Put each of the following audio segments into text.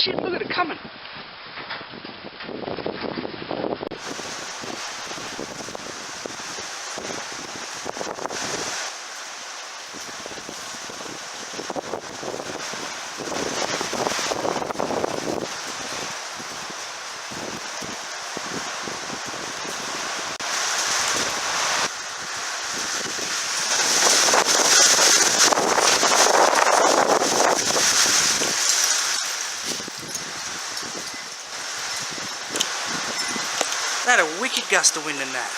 shit, look at it coming. That had a wicked gust of wind in that.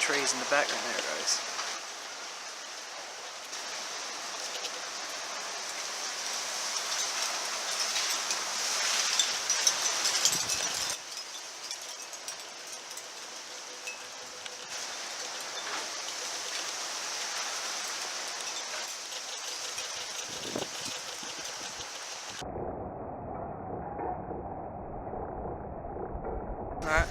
Trees in the background, there it goes. Alright.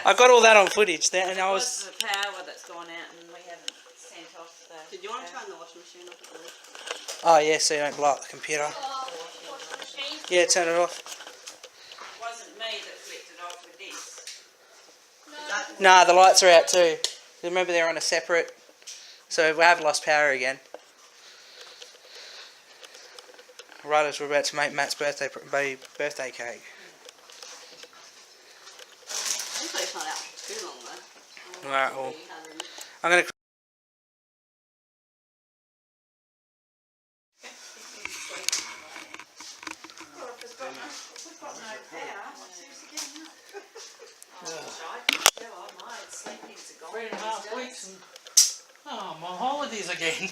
I got all that on footage there, and I was. The power that's gone out, and we haven't sent off the. Did you want to turn the washing machine off at least? Oh yeah, so you don't blow up the computer. Yeah, turn it off. It wasn't me that flicked it off with this. Nah, the lights are out too. Remember they're on a separate. So we have lost power again. Right as we're about to make Matt's birthday cake. Hopefully it's not out for too long though. Alright, well, I'm going to... Oh, my holidays again.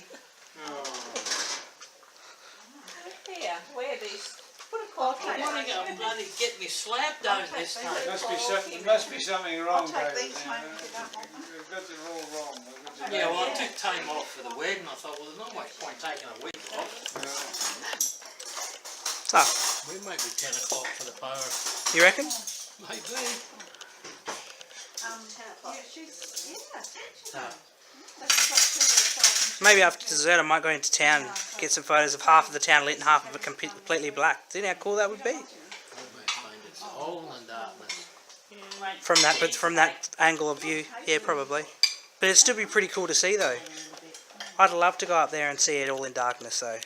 Here, wear these. Put a cloth on. I want to go bloody get me slab done this time. Must be something wrong, I'll take David. these home if you don't want them. We've got it all wrong. Yeah, well, I took time off for the wedding. I thought, well, there's not much point taking a week off. Tough. We might be 10 o'clock for the power. You reckon? Might be. 10 o'clock. Yeah, she's. Yeah. Maybe after dessert I might go into town, get some photos of half of the town lit and half of it completely black. Do you know how cool that would be? I might find it's all in darkness. From that angle of view, yeah, probably. But it'd still be pretty cool to see though. I'd love to go up there and see it all in darkness though.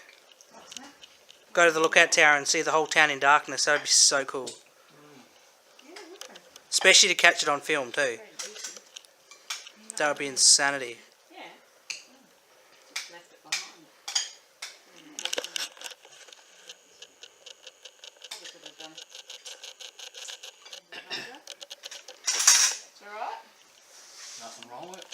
Go to the lookout tower and see the whole town in darkness. That would be so cool. Especially to catch it on film too. That would be insanity. Nothing wrong with it.